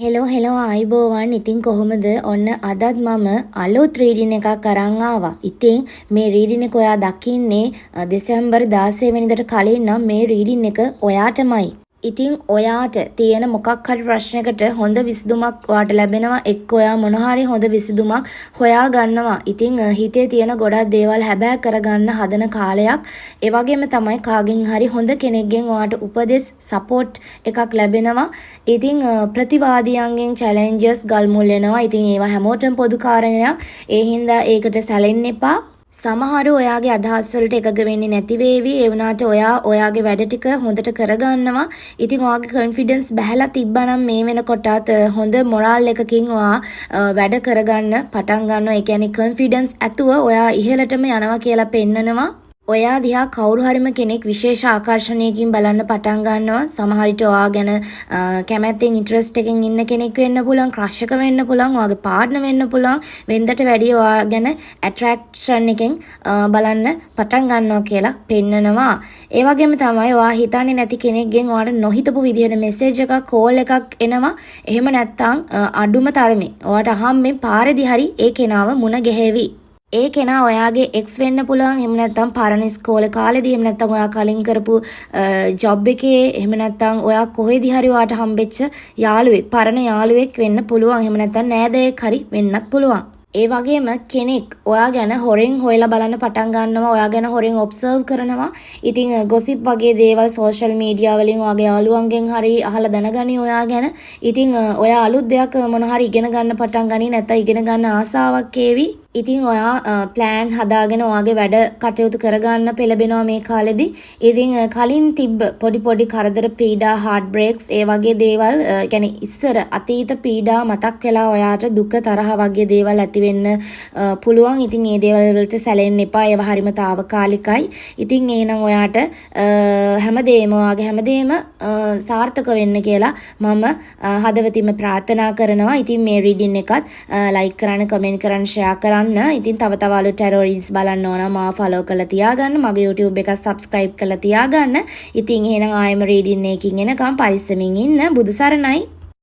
Hello ආයිබෝවන්. ඉතින් කොහොමද? ඔන්න අදත් මම අලුත් රීඩින් එකක් අරන් ආවා. ඉතින් මේ රීඩින් එක ඔයා දකින්නේ දෙසැම්බර් 16 වෙනිදාට කලින් නම් මේ රීඩින් එක ඔයාටමයි. ඉතින් ඔයාට තියෙන මොකක් හරි ප්‍රශ්නයකට හොඳ විසඳුමක් ඔයාට ලැබෙනවා. එක්ක ඔයා මොන හරි හොඳ විසඳුමක් හොයා ගන්නවා. ඉතින් හිතේ තියෙන ගොඩක් දේවල් හැබෑ කරගන්න හදන කාලයක්. ඒ වගේම තමයි කාගෙන් හරි හොඳ කෙනෙක්ගෙන් ඔයාට උපදෙස් සපෝට් එකක් ලැබෙනවා. ඉතින් ප්‍රතිවාදියන්ගෙන් චැලෙන්ජස් ගල් මුල් වෙනවා. ඉතින් ඒවා හැමෝටම පොදු කාරණයක්. ඒ හින්දා ඒකට සැලෙන්න එපා. සමහරු ඔයාගේ අදහස් වලට එකග වෙන්නේ නැති වේවි. ඒ වුණාට ඔයා ඔයාගේ වැඩ ටික හොඳට කරගන්නවා. ඉතින් ඔයාගේ කොන්ෆිඩන්ස් බහැලා තිබ්බනම් මේ වෙනකොටත් හොඳ මොරාල් එකකින් ඔයා වැඩ කරගන්න පටන් ගන්නවා. ඒ කියන්නේ කොන්ෆිඩන්ස් ඇතුව ඔයා ඉහළටම යනවා කියලා පෙන්නනවා. ඔයා දිහා කවුරු හරිම කෙනෙක් විශේෂ ආකර්ෂණයකින් බලන්න පටන් ගන්නවා. සමහර විට ඔයා ගැන කැමැත්තෙන් ඉන්ටරෙස්ට් එකකින් ඉන්න කෙනෙක් වෙන්න පුළුවන්, ක්‍රෂ් එක වෙන්න පුළුවන්, ඔයාගේ පාර්ට්නර් වෙන්න පුළුවන්. වෙනදට වැඩිය ඔයා ගැන ඇට්‍රැක්ෂන් එකෙන් බලන්න පටන් ගන්නවා කියලා පෙන්නනවා. ඒ වගේම තමයි ඔයා හිතන්නේ නැති කෙනෙක්ගෙන් ඔයාට නොහිතපු විදිහට මෙසේජ් එකක්, කෝල් එකක් එනවා. එහෙම නැත්නම් අඩුම තරමේ ඔයාට අහම්බෙන් පාරේදී හරි ඒ කෙනාව මුණ ගැහෙවි. ඒ කෙනා ඔයාගේ එක්ස් වෙන්න පුළුවන්. එහෙම නැත්නම් පරණ ඉස්කෝලේ කාලේදී, එහෙම නැත්නම් ඔයා කලින් කරපු ජොබ් එකේ, එහෙම නැත්නම් ඔයා කොහෙදී හරි ඔයාට හම්බෙච්ච යාළුවෙක්, පරණ යාළුවෙක් වෙන්න පුළුවන්. එහෙම නැත්නම් නෑදෑයෙක් හරි වෙන්නත් පුළුවන්. ඒ වගේම කෙනෙක් ඔයා ගැන හොරෙන් හොයලා බලන්න පටන් ගන්නවා. ඔයා ගැන හොරෙන් ඔබ්සර්ව් කරනවා. ඉතින් ගොසිප් වගේ දේවල් සෝෂල් මීඩියා වලින් ඔයාගේ යාළුවන්ගෙන් හරි අහලා දැනගනි ඔයා ගැන. ඉතින් ඔයා අලුත් දෙයක් මොන හරි ඉගෙන ගන්න පටන් ගනි. නැත්නම් ඉගෙන ගන්න ආසාවක් ඒවි. ඉතින් ඔයා ප්ලෑන් හදාගෙන ඔයාගේ වැඩ කටයුතු කරගන්න පෙළඹෙනවා මේ කාලෙදී. ඉතින් කලින් තිබ්බ පොඩි කරදර, පීඩා, හાર્ට් බ්‍රේක්ස් ඒ වගේ දේවල්, يعني ඉස්සර අතීත පීඩා මතක් වෙලා ඔයාට දුක, තරහ වගේ දේවල් ඇති වෙන්න පුළුවන්. ඉතින් මේ දේවල් වලට සැලෙන්න එපා. ඒවා හරිම తాවකාලිකයි. ඉතින් එහෙනම් ඔයාට හැමදේම ඔයාගේ හැමදේම සාර්ථක වෙන්න කියලා මම හදවතින්ම ප්‍රාර්ථනා කරනවා. ඉතින් මේ රීඩින් එකත් ලයික් කරන්න, කමෙන්ට් කරන්න, ෂෙයා කරන්න. ඉතින් තව අලුත් ටැරෝ රීඩ්ස් බලන්න ඕන මාව ෆලෝ කරලා තියාගන්න. මගේ YouTube එක subscribe කරලා තියාගන්න. ඉතින් එහෙනම් ආයෙම රීඩින් එකකින් එනකම් පරිස්සමින් ඉන්න. බුදු සරණයි.